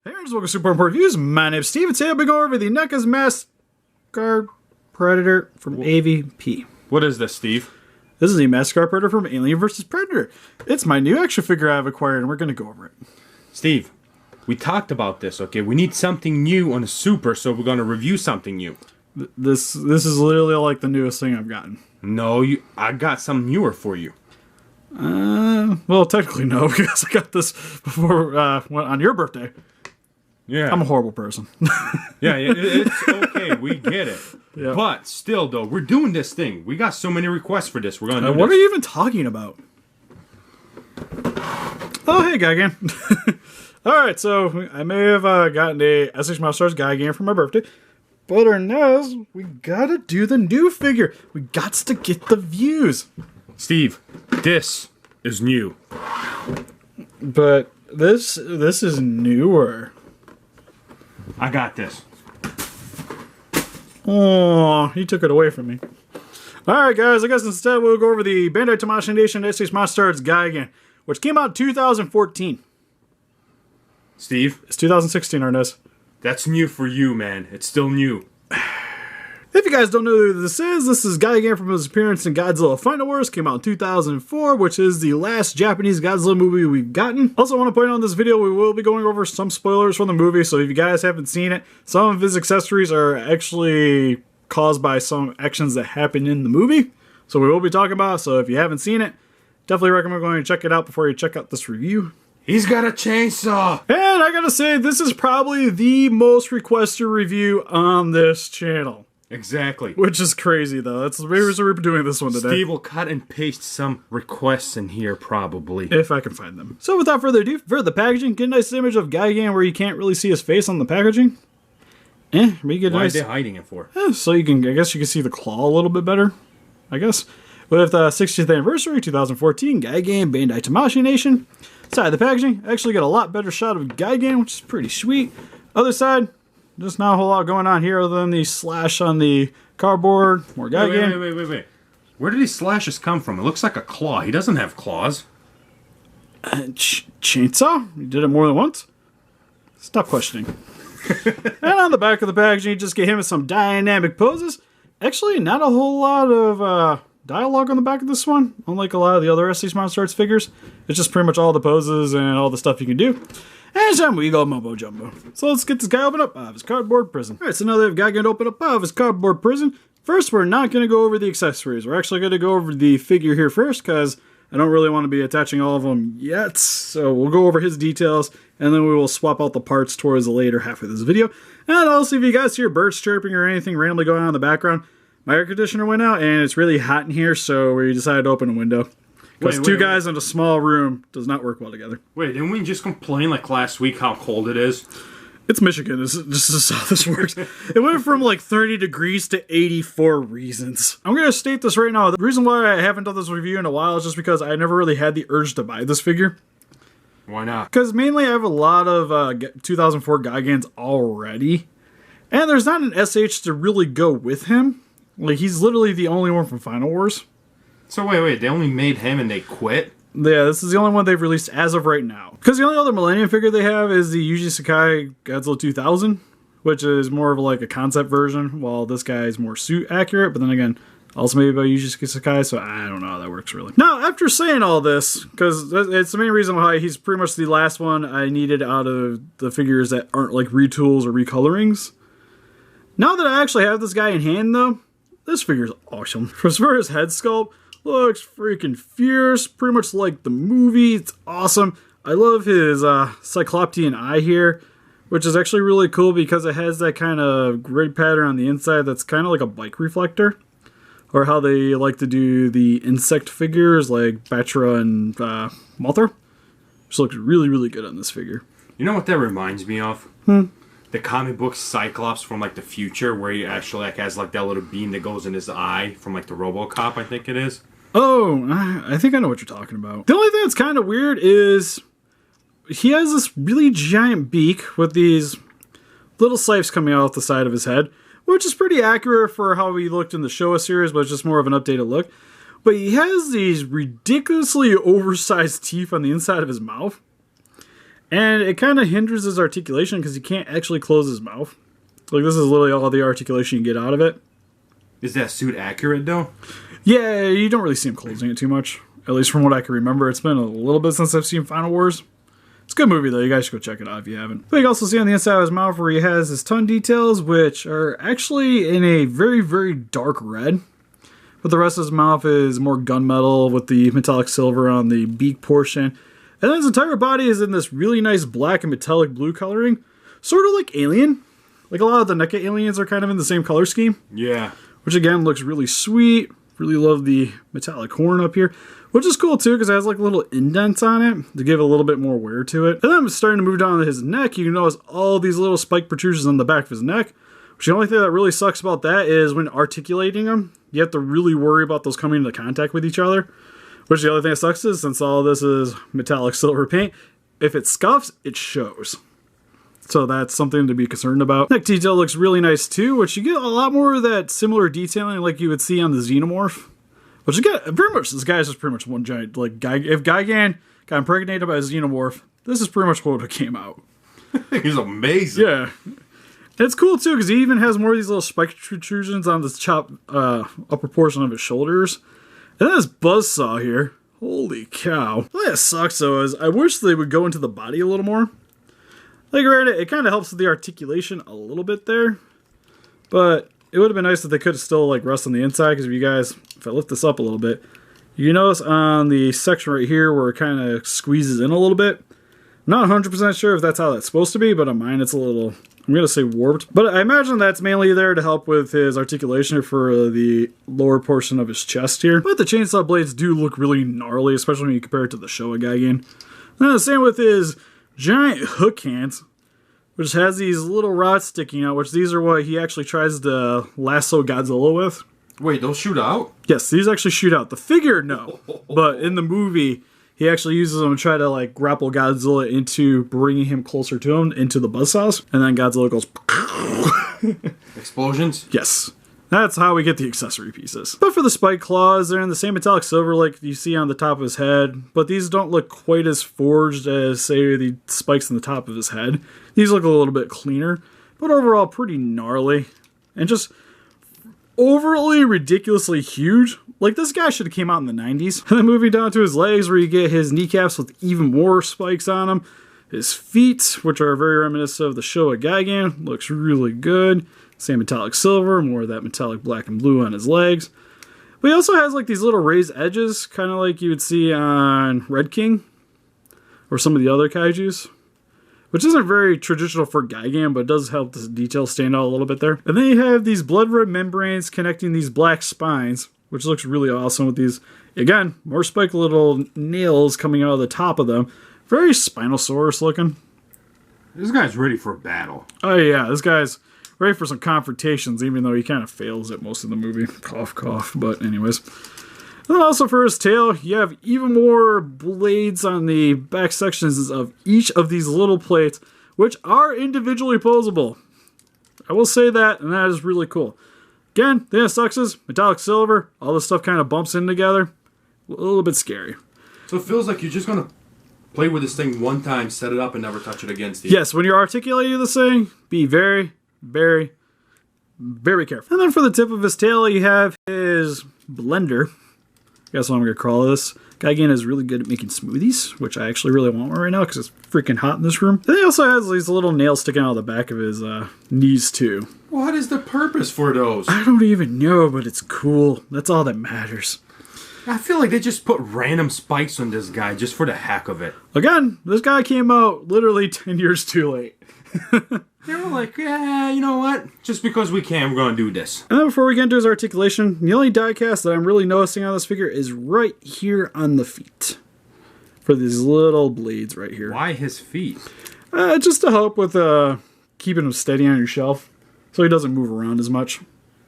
Hey, welcome to Super Important Reviews. My name's Steve, and today I'll be going over the NECA's Mask Guard Predator from AVP. What is this, Steve? This is the Mask Guard Predator from Alien vs. Predator. It's my new action figure I've acquired, and we're going to go over it. Steve, we talked about this, okay? We need something new on the Super, so we're going to review something new. This is literally like the newest thing I've gotten. No, I got something newer for you. Well, technically no, because I got this before on your birthday. Yeah. I'm a horrible person. Yeah, it's okay. We get it. Yeah. But still, though, we're doing this thing. We got so many requests for this. We're going to do What this. are you even talking about? Oh, hey, Gigan. Alright, so I may have gotten a SH MonsterArts Gigan for my birthday. But Arnes, we gotta do the new figure. We gots to get the views. Steve, this is new. But this is newer. I got this. Oh, he took it away from me. Alright guys, I guess instead we'll go over the Bandai Tamashii Nations SH MonsterArts Gigan, which came out in 2014. Steve? It's 2016, Arnes. That's new for you, man. It's still new. If you guys don't know who this is Gigan from his appearance in Godzilla Final Wars. Came out in 2004, which is the last Japanese Godzilla movie we've gotten. Also, I want to point out in this video, we will be going over some spoilers from the movie, so if you guys haven't seen it, some of his accessories are actually caused by some actions that happen in the movie. So we will be talking about it, so if you haven't seen it, definitely recommend going and check it out before you check out this review. He's got a chainsaw! And I gotta say, this is probably the most requested review on this channel. Exactly. Which is crazy, though. That's maybe we're doing this one today. Steve will cut and paste some requests in here, probably. If I can find them. So without further ado, for the packaging, get a nice image of Gigan where you can't really see his face on the packaging. Maybe get a nice... Why are they hiding it for? So you can, I guess you can see the claw a little bit better, I guess. With the 60th anniversary, 2014, Gigan, Bandai Tamashii Nation. Side of the packaging, actually got a lot better shot of Gigan, which is pretty sweet. Other side, just not a whole lot going on here other than the slash on the cardboard. More Gigan. Wait. Where did these slashes come from? It looks like a claw. He doesn't have claws. Chainsaw? You did it more than once? Stop questioning. And on the back of the packaging, you just get him with some dynamic poses. Actually, not a whole lot of dialogue on the back of this one, unlike a lot of the other SH MonsterArts figures. It's just pretty much all the poses and all the stuff you can do. And some we go mumbo jumbo. So let's get this guy open up out of his cardboard prison. Alright, so now that we've got to open up out of his cardboard prison, first we're not going to go over the accessories. We're actually going to go over the figure here first, because I don't really want to be attaching all of them yet. So we'll go over his details, and then we will swap out the parts towards the later half of this video. And also, if you guys hear birds chirping or anything randomly going on in the background, my air conditioner went out, and it's really hot in here, so we decided to open a window. Because two guys in a small room does not work well together. Wait, didn't we just complain like last week how cold it is? It's Michigan. This is how this works. It went from like 30 degrees to 84 reasons. I'm going to state this right now. The reason why I haven't done this review in a while is just because I never really had the urge to buy this figure. Why not? Because mainly I have a lot of 2004 Gigans already. And there's not an SH to really go with him. Like, he's literally the only one from Final Wars. So wait, they only made him and they quit? Yeah, this is the only one they've released as of right now. Because the only other Millennium figure they have is the Yuji Sakai Godzilla 2000, which is more of like a concept version, while this guy is more suit accurate, but then again, also made by Yuji Sakai, so I don't know how that works really. Now, after saying all this, because it's the main reason why he's pretty much the last one I needed out of the figures that aren't like retools or recolorings. Now that I actually have this guy in hand though, this figure is awesome. As far as head sculpt, looks freaking fierce, pretty much like the movie. It's awesome. I love his Cycloptean eye here, which is actually really cool because it has that kind of grid pattern on the inside that's kind of like a bike reflector. Or how they like to do the insect figures like Batra and Mothra. Which looks really, really good on this figure. You know what that reminds me of? The comic book Cyclops from like the future, where he actually like has like that little beam that goes in his eye from like the RoboCop, I think it is. Oh, I think I know what you're talking about. The only thing that's kind of weird is he has this really giant beak with these little sipes coming out the side of his head, which is pretty accurate for how he looked in the Showa series, but it's just more of an updated look. But he has these ridiculously oversized teeth on the inside of his mouth. And it kind of hinders his articulation because he can't actually close his mouth. Like, this is literally all the articulation you get out of it. Is that suit accurate, though? Yeah, you don't really see him closing it too much. At least from what I can remember. It's been a little bit since I've seen Final Wars. It's a good movie, though. You guys should go check it out if you haven't. But you can also see on the inside of his mouth where he has his tongue details, which are actually in a very, very dark red. But the rest of his mouth is more gunmetal with the metallic silver on the beak portion. And then his entire body is in this really nice black and metallic blue coloring. Sort of like Alien. Like a lot of the NECA aliens are kind of in the same color scheme. Yeah. Which again looks really sweet. Really love the metallic horn up here. Which is cool too because it has like little indents on it to give a little bit more wear to it. And then starting to move down to his neck, you can notice all these little spike protrusions on the back of his neck. Which the only thing that really sucks about that is when articulating them, you have to really worry about those coming into contact with each other. Which the other thing that sucks is, since all this is metallic silver paint, if it scuffs, it shows. So that's something to be concerned about. Neck detail looks really nice too, which you get a lot more of that similar detailing like you would see on the Xenomorph. Which again, pretty much, this guy's just pretty much one giant, like, if Gigan got impregnated by a Xenomorph, this is pretty much what it came out. He's amazing. Yeah. It's cool too, because he even has more of these little spike protrusions on the upper portion of his shoulders. And then this buzzsaw here. Holy cow. What that sucks though is I wish they would go into the body a little more. Like, granted, it kind of helps with the articulation a little bit there. But it would have been nice if they could have still like rest on the inside, because if I lift this up a little bit, you notice on the section right here where it kind of squeezes in a little bit. I'm not 100% sure if that's how that's supposed to be, but on mine it's a little, I'm going to say warped. But I imagine that's mainly there to help with his articulation for the lower portion of his chest here. But the chainsaw blades do look really gnarly, especially when you compare it to the Showa Gigan. And the same with his giant hook hands, which has these little rods sticking out, which these are what he actually tries to lasso Godzilla with. Wait, they'll shoot out? Yes, these actually shoot out. The figure, no. But in the movie, he actually uses them to try to like grapple Godzilla into bringing him closer to him, into the buzzsaws. And then Godzilla goes... Explosions? Yes. That's how we get the accessory pieces. But for the spike claws, they're in the same metallic silver like you see on the top of his head. But these don't look quite as forged as, say, the spikes in the top of his head. These look a little bit cleaner. But overall, pretty gnarly. And just overly ridiculously huge. Like, this guy should have came out in the 90s. And then moving down to his legs, where you get his kneecaps with even more spikes on them. His feet, which are very reminiscent of the Showa Gigan, looks really good. Same metallic silver, more of that metallic black and blue on his legs. But he also has like these little raised edges, kind of like you would see on Red King or some of the other kaijus. Which isn't very traditional for Gigan, but it does help the detail stand out a little bit there. And then you have these blood red membranes connecting these black spines, which looks really awesome with these, again, more spiked little nails coming out of the top of them. Very Spinosaurus looking. This guy's ready for a battle. Oh yeah, this guy's ready for some confrontations, even though he kind of fails at most of the movie. Cough, cough. But anyways. And then also for his tail, you have even more blades on the back sections of each of these little plates, which are individually posable. I will say that, and that is really cool. Again, the thing that sucks is metallic silver, all this stuff kind of bumps in together. A little bit scary. So it feels like you're just going to play with this thing one time, set it up, and never touch it again, Steve. Yes, when you're articulating this thing, be very, very, very careful. And then for the tip of his tail, you have his blender. Guess what I'm going to call this. Gigan is really good at making smoothies, which I actually really want one right now because it's freaking hot in this room. And he also has these little nails sticking out of the back of his knees too. What is the purpose for those? I don't even know, but it's cool. That's all that matters. I feel like they just put random spikes on this guy just for the heck of it. Again, this guy came out literally 10 years too late. They were like, yeah, you know what? Just because we can, we're going to do this. And then before we get into his articulation, the only die cast that I'm really noticing on this figure is right here on the feet. For these little blades right here. Why his feet? Just to help with keeping him steady on your shelf. So he doesn't move around as much.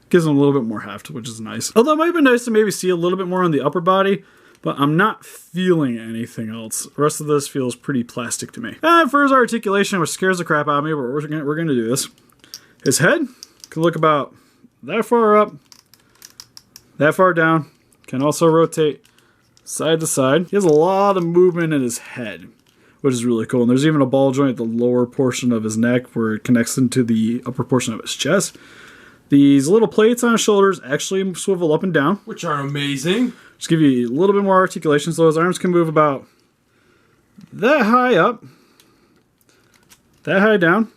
Gives him a little bit more heft, which is nice. Although it might have been nice to maybe see a little bit more on the upper body. But I'm not feeling anything else. The rest of this feels pretty plastic to me. And for his articulation, which scares the crap out of me, but we're going to do this. His head can look about that far up, that far down. Can also rotate side to side. He has a lot of movement in his head, which is really cool. And there's even a ball joint at the lower portion of his neck where it connects into the upper portion of his chest. These little plates on his shoulders actually swivel up and down, which are amazing. Just give you a little bit more articulation, so his arms can move about that high up, that high down,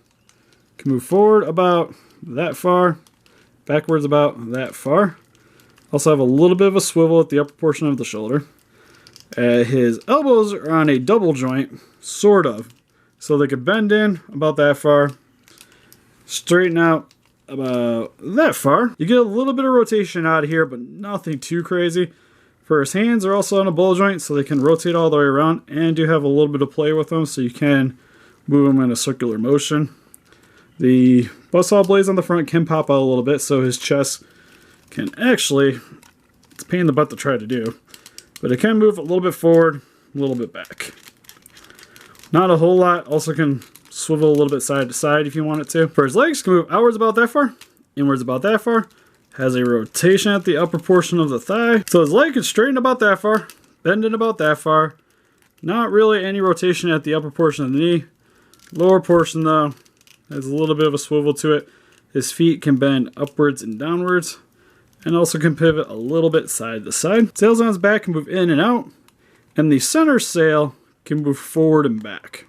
can move forward about that far, backwards about that far. Also have a little bit of a swivel at the upper portion of the shoulder. His elbows are on a double joint, sort of, so they could bend in about that far, straighten out about that far. You get a little bit of rotation out of here, but nothing too crazy. For his hands are also on a ball joint, so they can rotate all the way around and do have a little bit of play with them, so you can move them in a circular motion. The buzzsaw blades on the front can pop out a little bit, so his chest can actually, it's a pain in the butt to try to do, but it can move a little bit forward, a little bit back. Not a whole lot. Also can swivel a little bit side to side if you want it to. For his legs, can move outwards about that far, inwards about that far. Has a rotation at the upper portion of the thigh. So his leg can straighten about that far, bend in about that far. Not really any rotation at the upper portion of the knee. Lower portion though, has a little bit of a swivel to it. His feet can bend upwards and downwards, and also can pivot a little bit side to side. Sails on his back can move in and out, and the center sail can move forward and back.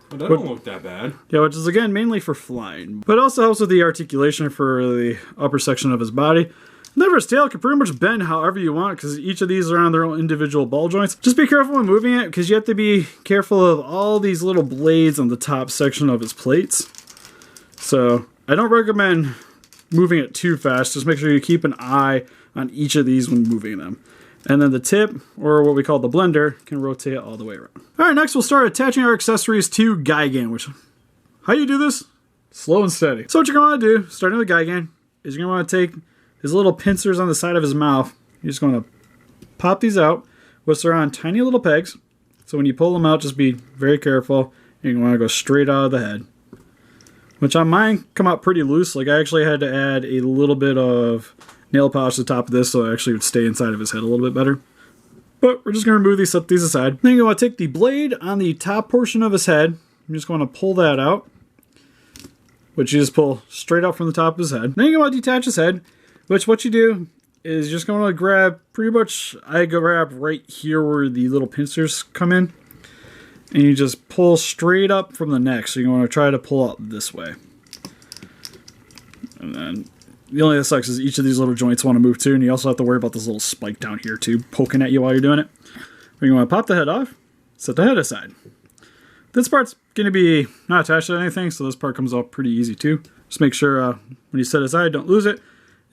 Well, that don't look that bad. Yeah, which is again mainly for flying, but it also helps with the articulation for the upper section of his body. And then for his tail, it can pretty much bend however you want because each of these are on their own individual ball joints. Just be careful when moving it because you have to be careful of all these little blades on the top section of his plates. So I don't recommend moving it too fast. Just make sure you keep an eye on each of these when moving them. And then the tip, or what we call the blender, can rotate all the way around. Alright, next we'll start attaching our accessories to Gigan, which, how you do this? Slow and steady. So what you're going to want to do, starting with Gigan, is you're going to want to take his little pincers on the side of his mouth. You're just going to pop these out, which are on tiny little pegs. So when you pull them out, just be very careful. You're going to want to go straight out of the head. Which on mine come out pretty loose. Like I actually had to add a little bit of nail polish to the top of this so it actually would stay inside of his head a little bit better. But we're just going to remove these, set these aside. Then you're going to take the blade on the top portion of his head. I'm just going to pull that out, which you just pull straight out from the top of his head. Then you're going to detach his head, which what you do is just going to grab pretty much, I grab right here where the little pincers come in. And you just pull straight up from the neck. So you want to try to pull out this way. And then the only thing that sucks is each of these little joints want to move too, and you also have to worry about this little spike down here too, poking at you while you're doing it. You're going to pop the head off, set the head aside. This part's going to be not attached to anything, so this part comes off pretty easy too. Just make sure when you set it aside, don't lose it.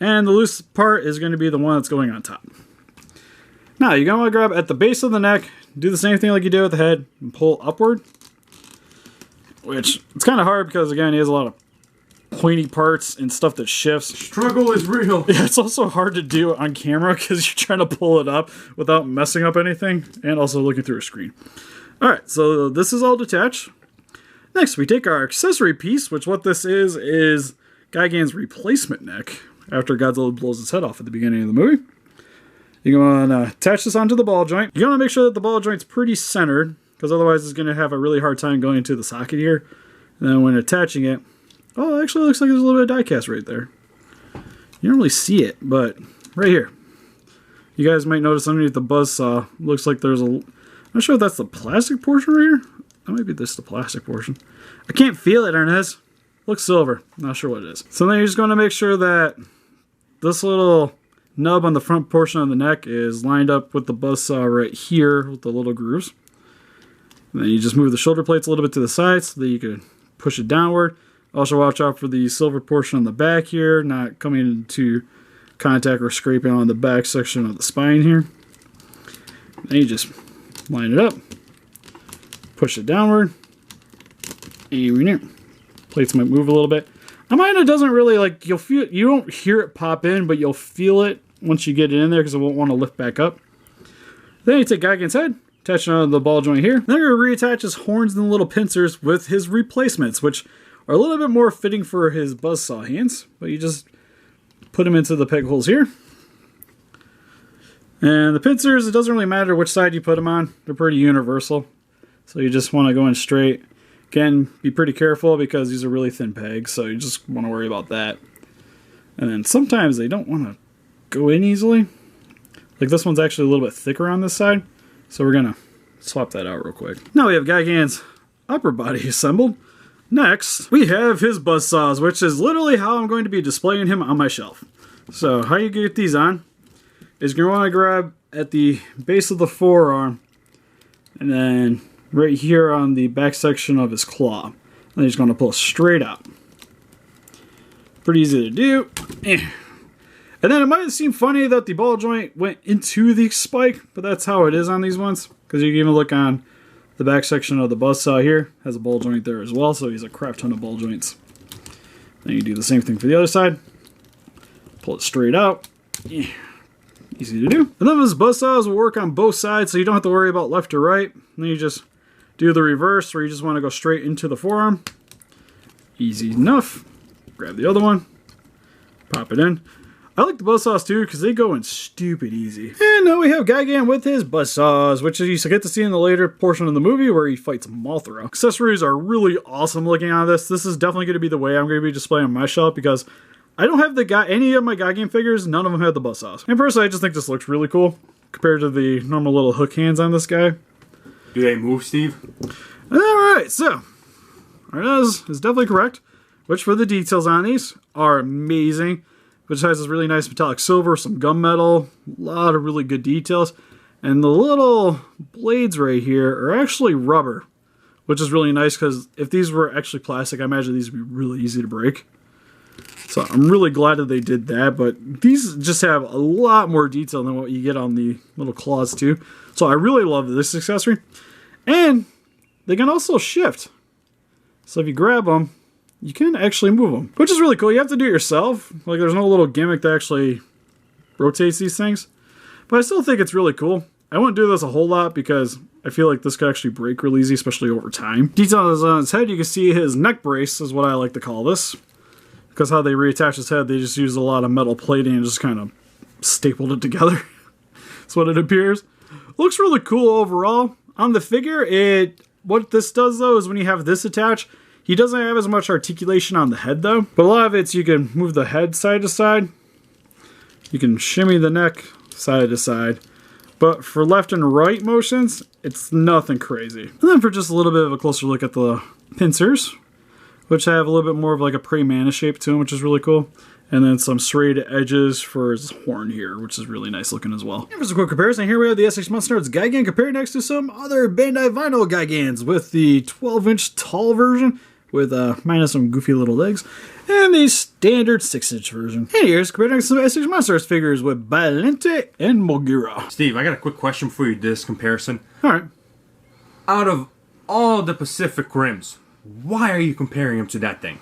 And the loose part is going to be the one that's going on top. Now, you're going to want to grab at the base of the neck, do the same thing like you did with the head, and pull upward. Which, it's kind of hard because, again, he has a lot of pointy parts and stuff that shifts. Struggle is real. Yeah, it's also hard to do on camera because you're trying to pull it up without messing up anything and also looking through a screen. Alright, so this is all detached. Next, we take our accessory piece, which what this is Gigan's replacement neck after Godzilla blows his head off at the beginning of the movie. You're going to attach this onto the ball joint. You're going to make sure that the ball joint's pretty centered because otherwise it's going to have a really hard time going into the socket here. And then when attaching it, oh, it actually looks like there's a little bit of die cast right there. You don't really see it, but right here. You guys might notice underneath the buzzsaw, looks like there's a... I'm not sure if that's the plastic portion right here. That might be this, the plastic portion. I can't feel it, Arnes. Looks silver. Not sure what it is. So then you're just going to make sure that this little nub on the front portion of the neck is lined up with the buzzsaw right here with the little grooves. And then you just move the shoulder plates a little bit to the side so that you can push it downward. Also watch out for the silver portion on the back here, not coming into contact or scraping on the back section of the spine here. Then you just line it up, push it downward, and plates might move a little bit. On mine, it doesn't really, like, you'll feel, you don't hear it pop in, but you'll feel it once you get it in there because it won't want to lift back up. Then you take Gigan's head, attach it on the ball joint here. Then you're going to reattach his horns and little pincers with his replacements, which are a little bit more fitting for his buzzsaw hands, but you just put them into the peg holes here. And the pincers, it doesn't really matter which side you put them on. They're pretty universal. So you just want to go in straight. Again, be pretty careful because these are really thin pegs, so you just want to worry about that. And then sometimes they don't want to go in easily. Like this one's actually a little bit thicker on this side, so we're going to swap that out real quick. Now we have Gigan's upper body assembled. Next, we have his buzzsaws, which is literally how I'm going to be displaying him on my shelf. So how you get these on is you're going to want to grab at the base of the forearm and then right here on the back section of his claw. And he's going to pull straight out. Pretty easy to do. And then it might seem funny that the ball joint went into the spike, but that's how it is on these ones. Because you can even look on the back section of the buzzsaw here. Has a ball joint there as well, so he's a crap ton of ball joints. Then you do the same thing for the other side. Pull it straight out. Easy to do. And then his buzzsaws will work on both sides, so you don't have to worry about left or right. And then you just do the reverse, where you just want to go straight into the forearm. Easy enough. Grab the other one. Pop it in. I like the buzzsaws too, because they go in stupid easy. And now we have Gigan with his buzzsaws, which you get to see in the later portion of the movie where he fights Mothra. Accessories are really awesome looking on this. This is definitely going to be the way I'm going to be displaying on my shelf, because I don't have any of my Gigan figures, none of them have the buzzsaws. And personally, I just think this looks really cool compared to the normal little hook hands on this guy. Do they move, Steve? Alright, so Arnes is definitely correct, which for the details on these are amazing. Which has this really nice metallic silver, some gunmetal, a lot of really good details. And the little blades right here are actually rubber, which is really nice because if these were actually plastic, I imagine these would be really easy to break. So I'm really glad that they did that, but these just have a lot more detail than what you get on the little claws too. So I really love this accessory. And they can also shift. So if you grab them, you can actually move them, which is really cool. You have to do it yourself. Like, there's no little gimmick that actually rotates these things. But I still think it's really cool. I wouldn't do this a whole lot because I feel like this could actually break real easy, especially over time. Details on his head, you can see his neck brace is what I like to call this. Because how they reattach his head, they just use a lot of metal plating and just kind of stapled it together. That's what it appears. Looks really cool overall. On the figure, what this does though is when you have this attached, he doesn't have as much articulation on the head though, but a lot of it's you can move the head side to side. You can shimmy the neck side to side, but for left and right motions, it's nothing crazy. And then for just a little bit of a closer look at the pincers, which have a little bit more of like a praying mantis shape to them, which is really cool. And then some serrated edges for his horn here, which is really nice looking as well. And for some quick comparison, here we have the SH MonsterArts Gigan compared next to some other Bandai vinyl Gigans with the 12-inch tall version, with minus some goofy little legs, and the standard 6-inch version. And here's comparing some SH MonsterArts figures with Balente and Mogira. Steve, I got a quick question for you, this comparison. Alright. Out of all the Pacific Rims, why are you comparing them to that thing?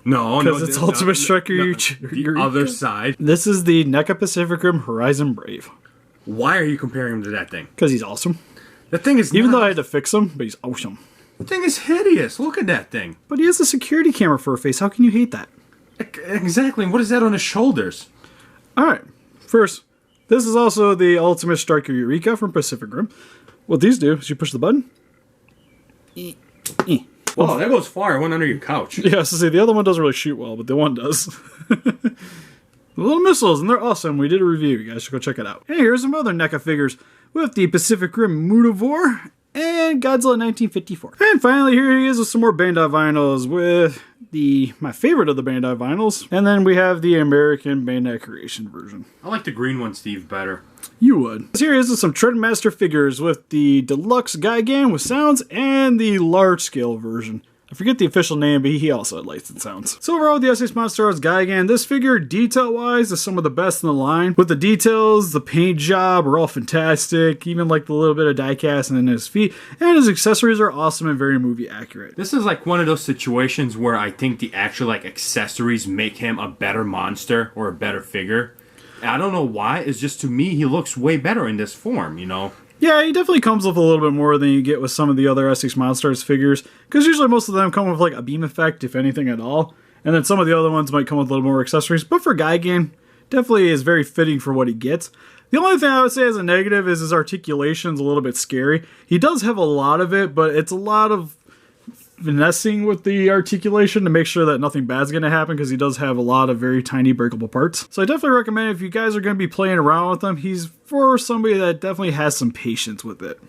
No, because it's Ultimate Striker. The other side. This is the NECA Pacific Rim Horizon Brave. Why are you comparing him to that thing? Because he's awesome. The thing is, even though I had to fix him, but he's awesome. The thing is hideous. Look at that thing. But he has a security camera for a face. How can you hate that? Exactly. What is that on his shoulders? Alright. First, this is also the Ultimate Striker Eureka from Pacific Rim. What these do is you push the button. Well, that goes far. It went under your couch. Yeah, so see, the other one doesn't really shoot well, but the one does. The little missiles, and they're awesome. We did a review. You guys should go check it out. And here's some other NECA figures with the Pacific Rim Mutavor and Godzilla 1954. And finally, here he is with some more Bandai vinyls with my favorite of the Bandai vinyls. And then we have the American Bandai Creation version. I like the green one, Steve, better. You would. Here he is with some Trendmaster figures with the Deluxe Gigan with sounds and the large scale version. I forget the official name, but he also had lights and sounds. So overall, with the SH MonsterArts Gigan, this figure, detail-wise, is some of the best in the line. With the details, the paint job are all fantastic, even like the little bit of die casting in his feet, and his accessories are awesome and very movie accurate. This is like one of those situations where I think the actual accessories make him a better monster or a better figure. And I don't know why, it's just to me, he looks way better in this form, you know? Yeah, he definitely comes with a little bit more than you get with some of the other SH MonsterArts figures, because usually most of them come with like a beam effect, if anything at all, and then some of the other ones might come with a little more accessories, but for Gigan, definitely is very fitting for what he gets. The only thing I would say as a negative is his articulation's a little bit scary. He does have a lot of it, but it's a lot of finessing with the articulation to make sure that nothing bad's going to happen, because he does have a lot of very tiny breakable parts. So I definitely recommend, if you guys are going to be playing around with him, he's for somebody that definitely has some patience with it.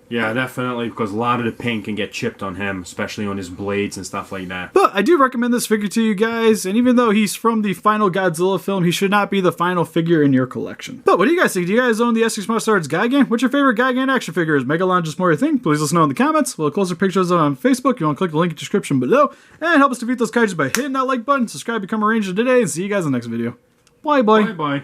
Yeah, definitely, because a lot of the paint can get chipped on him, especially on his blades and stuff like that. But I do recommend this figure to you guys, and even though he's from the final Godzilla film, he should not be the final figure in your collection. But what do you guys think? Do you guys own the SH MonsterArts Gigan? What's your favorite Gigan action figure? Is Megalon just more your thing? Please let us know in the comments. We'll have closer pictures on Facebook. You want to click the link in the description below, and help us defeat those kaijus by hitting that like button. Subscribe, become a ranger today, and see you guys in the next video. Bye-bye. Bye-bye.